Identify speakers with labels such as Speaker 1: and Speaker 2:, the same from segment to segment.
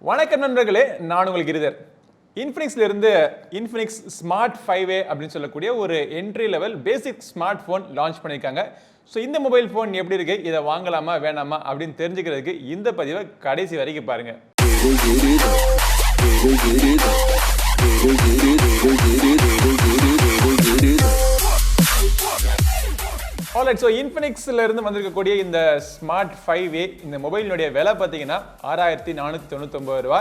Speaker 1: வணக்கம் நண்பர்களே, நான் உங்கள் கிரிதர். இன்ஃபினிக்ஸ்ல இருந்து இன்ஃபினிக்ஸ் ஸ்மார்ட் 5A அப்படின்னு சொல்லக்கூடிய ஒரு என்ட்ரி லெவல் பேசிக் ஸ்மார்ட் ஃபோன் லான்ச் பண்ணியிருக்காங்க. ஸோ இந்த மொபைல் ஃபோன் எப்படி இருக்கு, இதை வாங்கலாமா வேணாமா அப்படின்னு தெரிஞ்சுக்கிறதுக்கு இந்த பதிவை கடைசி வரைக்கும் பாருங்க. ஆல்ரைட், ஸோ இன்ஃபினிக்ஸ்ல இருந்து வந்திருக்கக்கூடிய இந்த ஸ்மார்ட் 5A இந்த மொபைலினுடைய விலை பார்த்தீங்கன்னா 6499 ரூபா.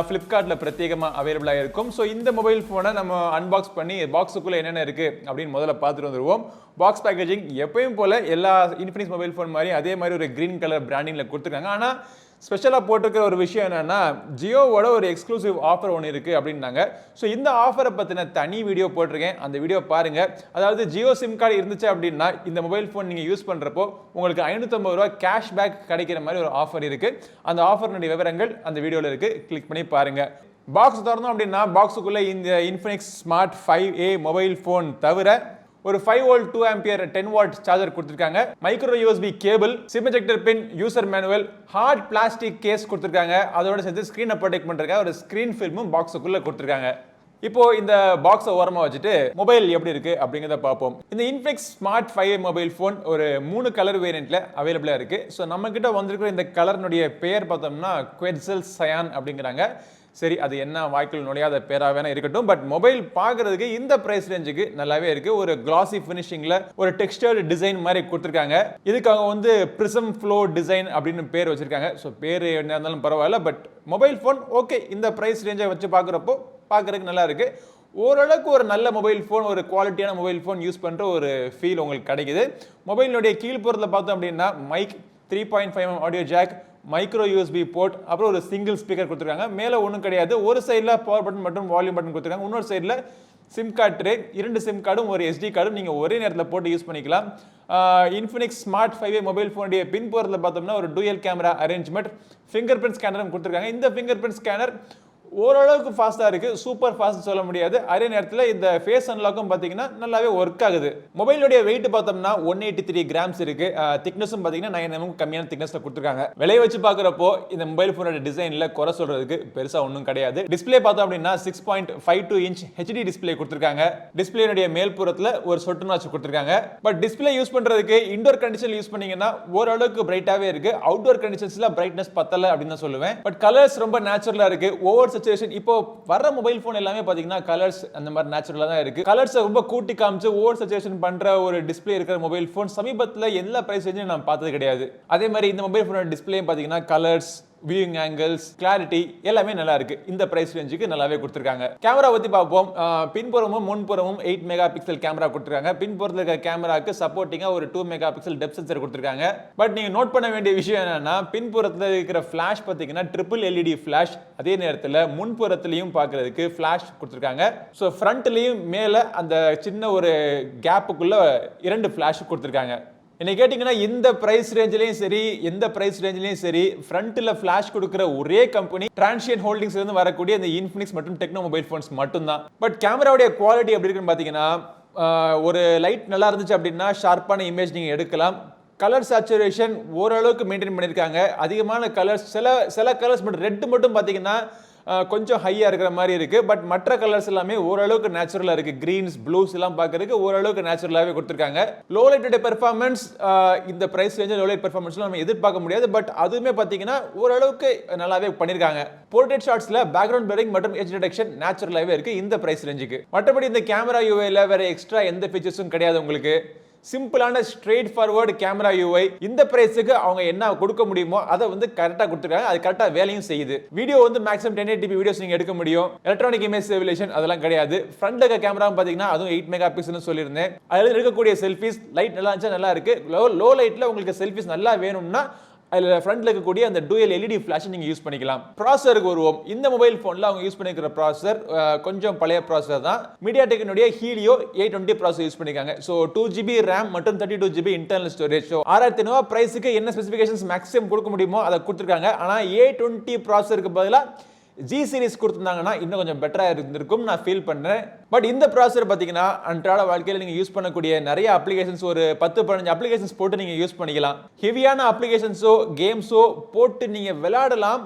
Speaker 1: ஃப்ளிப்கார்ட்டில் பிரத்யேகமாக அவைலபிளாக இருக்கும். ஸோ இந்த மொபைல் ஃபோனை நம்ம அன்பாக்ஸ் பண்ணி பாக்ஸுக்குள்ளே என்னென்ன இருக்குது அப்படின்னு முதல்ல பார்த்துட்டு வந்துடுவோம். பாக்ஸ் பேக்கேஜிங் எப்பயும் போல் எல்லா இன்ஃபினிக்ஸ் மொபைல் ஃபோன் மாதிரி அதே மாதிரி ஒரு க்ரீன் கலர் பிராண்டிங்கில் கொடுத்துருக்காங்க. ஆனால் ஸ்பெஷலாக போட்டிருக்கிற ஒரு விஷயம் என்னென்னா, ஜியோவோட ஒரு எக்ஸ்க்ளூசிவ் ஆஃபர் ஒன்று இருக்குது அப்படின்னாங்க. ஸோ இந்த ஆஃபரை பற்றின தனி வீடியோ போட்டிருக்கேன், அந்த வீடியோ பாருங்கள். அதாவது ஜியோ சிம் கார்டு இருந்துச்சு அப்படின்னா இந்த மொபைல் ஃபோன் நீங்கள் யூஸ் பண்ணுறப்போ உங்களுக்கு 550 ரூபா கேஷ்பேக் கிடைக்கிற மாதிரி ஒரு ஆஃபர் இருக்குது. அந்த ஆஃபர்னுடைய விவரங்கள் அந்த வீடியோவில் இருக்குது, கிளிக் பண்ணி பாருங்கள். பாக்ஸ் திறந்தோம் அப்படின்னா பாக்ஸுக்குள்ளே இந்த Infinix smart 5A mobile phone தவிர ஒரு 5 வோல்ட் 2 ஆம்பியர் 10 வாட் சார்ஜர் கொடுத்திருக்காங்க. Micro USB cable, SIM ejector pin, user manual, hard plastic case கொடுத்திருக்காங்க. அதோட சேர்த்து ஸ்கிரீனை ப்ரொடெக்ட் பண்றதுக்காக ஒரு ஸ்கிரீன் ஃபில்மும் பாக்ஸுக்குள்ள கொடுத்திருக்காங்க. இப்போ இந்த பாக்ஸை ஓரமா வச்சுட்டு மொபைல் எப்படி இருக்கு அப்படிங்கிறத பார்ப்போம். இந்த Infinix smart 5A mobile phone ஒரு 3 கலர் வேரியன்ட்ல அவைலபிளா இருக்கு. ஸோ நம்ம கிட்ட வந்திருக்கிற இந்த கலர்னுடைய பெயர் பார்த்தோம்னா குவெட்சல் சயான் அப்படிங்கிறாங்க. சரி, அது என்ன வாய்க்குள் நுழையாத பேராக வேணா இருக்கட்டும், பட் மொபைல் பார்க்கறதுக்கு இந்த பிரைஸ் ரேஞ்சுக்கு நல்லாவே இருக்கு. ஒரு கிளாசி ஃபினிஷிங்ல ஒரு டெக்ஸ்டர்டு டிசைன் மாதிரி கொடுத்துருக்காங்க. இதுக்காக வந்து பிரிசம் ஃப்ளோ டிசைன் அப்படின்னு பேர் வச்சிருக்காங்க. ஸோ பேர் என்ன இருந்தாலும் பரவாயில்ல, பட் மொபைல் ஃபோன் ஓகே, இந்த பிரைஸ் ரேஞ்சை வச்சு பார்க்குறப்போ பார்க்கறதுக்கு நல்லா இருக்கு. ஓரளவுக்கு ஒரு நல்ல மொபைல் ஃபோன், ஒரு குவாலிட்டியான மொபைல் ஃபோன் யூஸ் பண்ணுற ஒரு ஃபீல் உங்களுக்கு கிடைக்குது. மொபைலினுடைய கீழ்ப்புறத்தில் பார்த்தோம் அப்படின்னா mic, 3.5mm audio jack, micro USB port, அப்புறம் ஒரு சிங்கிள் ஸ்பீக்கர் கொடுத்துருக்காங்க. மேலே ஒன்றும் கிடையாது. ஒரு சைடில் பவர் பட்டன் மற்றும் வால்யூம் பட்டன் கொடுத்துருக்காங்க. இன்னொரு சைடில் சிம் கார்டு ட்ரே, 2 சிம் கார்டும் ஒரு SD கார்டும் நீங்கள் ஒரே நேரத்தில் போட்டு யூஸ் பண்ணிக்கலாம். இன்ஃபினிக்ஸ் ஸ்மார்ட் 5A மொபைல் ஃபோனுடைய பின்புறத்தில் பார்த்தோம்னா ஒரு dual camera arrangement, fingerprint ஸ்கேனரும் கொடுத்துருக்காங்க. இந்த ஃபிங்கர் பிரிண்ட் ஸ்கேனர் ஓரளவுக்கு ஃபாஸ்ட்டாக இருக்குது, சூப்பர் ஃபாஸ்ட் சொல்ல முடியாது. அதே நேரத்தில் இந்த ஃபேஸ் அன்லாக்கும் பார்த்தீங்கன்னா நல்லாவே ஒர்க் ஆகுது. மொபைலுடைய வெயிட் பார்த்தோம்னா 183 கிராம்ஸ் இருக்கு. திக்னஸும் பார்த்தீங்கன்னா 9mm கம்மியான திக்னஸில் கொடுத்துருக்காங்க. விலையை வச்சு பார்க்குறப்போ இந்த மொபைல் ஃபோனோட டிசைனில் குறை சொல்றதுக்கு பெருசாக ஒன்றும் கிடையாது. டிஸ்பிளே பார்த்தோம் அப்படின்னா 6.52 இன்ச் HD டிஸ்பிளே கொடுத்துருக்காங்க. டிஸ்பிளேனுடைய மேல்புறத்தில் ஒரு சொட்டு நாச்சு கொடுத்துருக்காங்க. பட் டிஸ்பிளே யூஸ் பண்ணுறதுக்கு இண்டோர் கண்டிஷன் யூஸ் பண்ணீங்கன்னா ஓரளவுக்கு பிரைட்டாகவே இருக்கு. அவுட்டோர் கண்டிஷன்ஸ்ல பிரைட்னஸ் பத்தல அப்படின்னு தான் சொல்லுவேன். பட் கலர்ஸ் ரொம்ப நேச்சுரலா இருக்கு. ஓவர் இப்போ வர மொபைல் போன் எல்லாமே பாத்தீங்கன்னா கலர்ஸ் அந்த மாதிரி நேச்சுரலா தான் இருக்கு. கலர்ஸ் ரொம்ப கூட்டி காமிச்சு ஓவர் சேச்சுரேஷன் பண்ற ஒரு டிஸ்பிளே இருக்கிற மொபைல் போன் சமீபத்துல எல்லா பிரைஸ் ரேஞ்சும் நான் பார்த்தது கிடையாது. அதே மாதிரி இந்த மொபைல் போனோட டிஸ்பிளே பாத்தீங்கன்னா கலர்ஸ், வியூயிங் ஆங்கிள்ஸ், கிளாரிட்டி எல்லாமே நல்லா இருக்கு. இந்த பிரைஸ் ரேஞ்சுக்கு நல்லாவே கொடுத்துருக்காங்க. கேமரா பத்தி பார்ப்போம். பின்புறமும் முன்புறமும் 8 மெகா பிக்சல் கேமரா கொடுத்துருக்காங்க. பின்புறத்தில் இருக்கிற கேமராக்கு சப்போர்ட்டிங்கா ஒரு 2 மெகா பிக்சல் டெப்த் சென்சர் கொடுத்துருக்காங்க. பட் நீங்க நோட் பண்ண வேண்டிய விஷயம் என்னன்னா, பின்புறத்தில் இருக்கிற ஃபிளாஷ் பார்த்தீங்கன்னா ட்ரிபிள் LED ஃபிளாஷ். அதே நேரத்தில் முன்புறத்திலையும் பார்க்கறதுக்கு ஃபிளாஷ் கொடுத்துருக்காங்க. ஸோ ஃப்ரண்ட்லையும் மேலே அந்த சின்ன ஒரு கேப்புக்குள்ள 2 ஃபிளாஷ் கொடுத்துருக்காங்க. என்ன கேட்டிங்கன்னா, இந்த பிரைஸ் ரேஞ்சிலையும் சரி, எந்த பிரைஸ் ரேஞ்சிலையும் சரி, ஃப்ரண்ட்டில் ஃபிளாஷ் கொடுக்குற ஒரே கம்பெனி டிரான்சியன்ட் ஹோல்டிங்ஸ் இருந்து வரக்கூடிய இந்த இன்ஃபினிக்ஸ் மற்றும் டெக்னோ மொபைல் ஃபோன்ஸ் மட்டும்தான். பட் கேமராவுடைய குவாலிட்டி எப்படி இருக்குன்னு பார்த்தீங்கன்னா, ஒரு லைட் நல்லா இருந்துச்சு அப்படின்னா ஷார்ப்பான இமேஜ் நீங்கள் எடுக்கலாம். கலர் சேச்சுரேஷன் ஓரளவுக்கு மெயின்டைன் பண்ணியிருக்காங்க. அதிகமான கலர்ஸ், சில கலர்ஸ் மட்டும், ரெட் மட்டும் பார்த்தீங்கன்னா கொஞ்சம் ஹையா இருக்கிற மாதிரி இருக்கு. பட் மற்ற கலர்ஸ் எல்லாமே ஓரளவுக்கு நேச்சுரலா இருக்கு. கிரீன்ஸ், ப்ளூஸ் எல்லாம் பார்க்கறதுக்கு ஓரளவுக்கு நேச்சுரலாவே கொடுத்துருக்காங்க. லோ லைட்டோட பெர்ஃபார்மன்ஸ் இந்த பிரைஸ் ரேஞ்சில் லோ லைட் பெர்ஃபார்மன்ஸ்லாம் நம்ம எதிர்பார்க்க முடியாது. பட் அதுவுமே பார்த்தீங்கன்னா ஓரளவுக்கு நல்லாவே பண்ணியிருக்காங்க. போர்ட்ரேட் ஷாட்ஸ்ல பேக்ரவுண்ட் பிளரிங் மற்றும் எட்ஜ் டிடெக்ஷன் நேச்சுரலாவே இருக்கு இந்த பிரைஸ் ரேஞ்சுக்கு. மற்றபடி இந்த கேமரா யூஐல வேற எக்ஸ்ட்ரா எந்த ஃபீச்சர்ஸும் கிடையாது. உங்களுக்கு சிம்பிளான ஸ்ட்ரெயிட் ஃபார்வர்டு கேமரா யூஐ. இந்த பிரைஸுக்கு அவங்க என்ன கொடுக்க முடியுமோ அதை வந்து கரெக்டாக கொடுத்துருக்காங்க. அது கரெக்டாக வேலையும் செய்யுது. வீடியோ வந்து மேக்ஸிமம் 1080p வீடியோஸ் நீங்க எடுக்க முடியும். எலக்ட்ரானிக் இமேஜ் ஸ்டெபிலைசேஷன் அதெல்லாம் கிடையாது. ஃப்ரண்ட்ல இருக்க கேமரா பார்த்தீங்கன்னா அதுவும் 8 மெகா பிக்சல்னு சொல்லியிருந்தேன். அதில் இருக்கக்கூடிய செல்ஃபிஸ் லைட் நல்லா இருந்துச்சா நல்லா இருக்கு. லோ லைட்ல உங்களுக்கு செல்ஃபிஸ் நல்லா வேணும்னா அதில் ஃப்ரண்ட்ல இருக்கக்கூடிய அந்த டூயல் LED ஃபிளாஷ் நீங்க யூஸ் பண்ணிக்கலாம். ப்ராசஸருக்கு வருவோம். இந்த மொபைல் ஃபோன்ல அவங்க யூஸ் பண்ணிக்கிற ப்ராசஸர் கொஞ்சம் பழைய ப்ராசஸர் தான். மீடியாடெக்கினுடைய Helio A20 ப்ராசஸர் யூஸ் பண்ணிருக்காங்க. ஸோ 2GB RAM மற்றும் 32GB இன்டர்னல் ஸ்டோரேஜ். ஸோ 6500 பிரைஸுக்கு என்ன ஸ்பெசிஃபிகேஷன்ஸ் மேக்ஸிமம் கொடுக்க முடியுமோ அதை கொடுத்துருக்காங்க. ஆனால் A20 ப்ராசஸருக்கு பதிலாக G சீரிஸ் கொடுத்திருந்தாங்கன்னா இன்னும் கொஞ்சம் பெட்டரா இருந்திருக்கும் நான் ஃபீல் பண்றேன். பட் இந்த ப்ராசஸர் பாத்தீங்கன்னா அன்றாட வாழ்க்கையில நீங்க யூஸ் பண்ணக்கூடிய நிறைய அப்ளிகேஷன்ஸ், ஒரு 10-15 அப்ளிகேஷன்ஸ் போட்டு நீங்க யூஸ் பண்ணிக்கலாம். ஹெவியான அப்ளிகேஷன்ஸோ கேம்ஸோ போட்டு நீங்க விளையாடலாம்.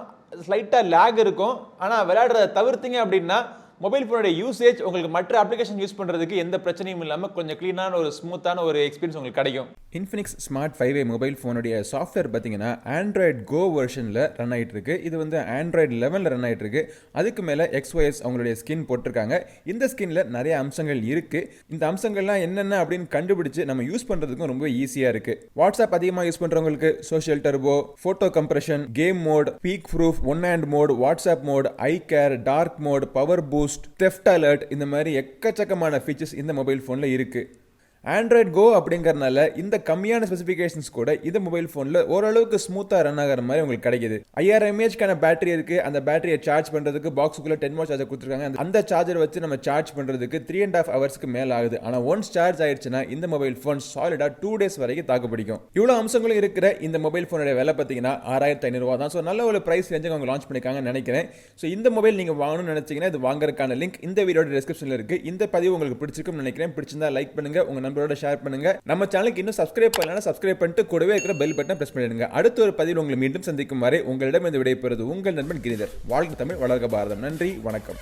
Speaker 1: ஸ்லைட்டாக லேக் இருக்கும். ஆனால் விளையாடுறத தவிர்த்தீங்க அப்படின்னா மொபைல் ஃபோனோட யூசேஜ் உங்களுக்கு மற்ற அப்ளிகேஷன் யூஸ் பண்ணுறதுக்கு எந்த பிரச்சனையும் இல்லாமல் கொஞ்சம் க்ளீனான ஒரு ஸ்மூத்தான ஒரு எக்ஸ்பீரியன்ஸ் உங்களுக்கு கிடைக்கும்.
Speaker 2: Infinix Smart 5A மொபைல் ஃபோனுடைய சாஃப்ட்வேர் பார்த்தீங்கன்னா ஆண்ட்ராய்ட் கோ வெர்ஷனில் ரன் ஆகிட்டு இருக்கு. இது வந்து ஆண்ட்ராய்டு 11 ரன் ஆகிட்டு இருக்கு. அதுக்கு மேலே XOS அவங்களுடைய ஸ்கின் போட்டிருக்காங்க. இந்த ஸ்கின்ல நிறைய அம்சங்கள் இருக்கு. இந்த அம்சங்கள்லாம் என்னென்ன அப்படின்னு கண்டுபிடிச்சு நம்ம யூஸ் பண்ணுறதுக்கும் ரொம்ப ஈஸியாக இருக்கு. வாட்ஸ்அப் அதிகமாக யூஸ் பண்ணுறவங்களுக்கு social turbo, photo compression, game mode, peek proof, one hand mode, WhatsApp mode, eye care, dark mode, power boost, theft alert, இந்த மாதிரி எக்கச்சக்கமான ஃபீச்சர்ஸ் இந்த மொபைல் ஃபோனில் இருக்கு. ஆண்ட்ராய்ட் கோ அப்படிங்கறதுனால இந்த கம்மியான ஸ்பெசிஃபிகேஷன்ஸ் கூட இந்த மொபைல் ஃபோனில் ஓரளவுக்கு ஸ்மூத்தாக ரன் ஆகிற மாதிரி உங்களுக்கு கிடைக்குது. 5000 mAh பேட்டரி இருக்கு. அந்த பேட்டரியை சார்ஜ் பண்ணுறதுக்கு பாக்ஸுக்குள்ள 10 வாட் சார்ஜர் கொடுத்துருக்காங்க. அந்த சார்ஜர் வச்சு நம்ம சார்ஜ் பண்ணுறதுக்கு 3.5 ஹவர்ஸ்க்கு மேலே ஆகுது. ஆனால் ஒன்ஸ் சார்ஜ் ஆயிடுச்சுன்னா இந்த மொபைல் ஃபோன் சாலிடாக 2 days வரைக்கும் தாக்கு பிடிக்கும். இவ்வளோ அம்சங்களும் இருக்கிற இந்த மொபைல் ஃபோனுடைய விலை பார்த்தீங்கன்னா 6500 தான். ஸோ நல்ல ஒரு ப்ரைஸ் ரேஞ்சுக்கு அவங்க லான்ச் பண்ணிருக்காங்கன்னு நினைக்கிறேன். ஸோ இந்த மொபைல் நீங்கள் வாங்கணும்னு நினைச்சீங்கன்னா இது வாங்குறதுக்கான லிங்க் இந்த வீடியோட டிஸ்கிரிப்ஷனில் இருக்கு. இந்த பதிவு உங்களுக்கு பிடிச்சிருக்கும்னு நினைக்கிறேன். பிடிச்சிருந்தா லைக் பண்ணுங்க, உங்க நண்பரோட ஷேர் பண்ணுங்க. நம்ம சேனலுக்கு இன்னும் சப்ஸ்கிரைப் பண்ணலனா சப்ஸ்கிரைப் பண்ணிட்டு கூடவே இருக்கிற பெல் பட்டனை பிரஸ் பண்ணிடுங்க. அடுத்த ஒரு பதிவில் உங்களை மீண்டும் சந்திக்கும் வரை உங்களிடம் இந்த விடைபெறுவது உங்கள் நண்பன் கிரிதர். வாழ்க தமிழ், வளர்க பாரதம். நன்றி, வணக்கம்.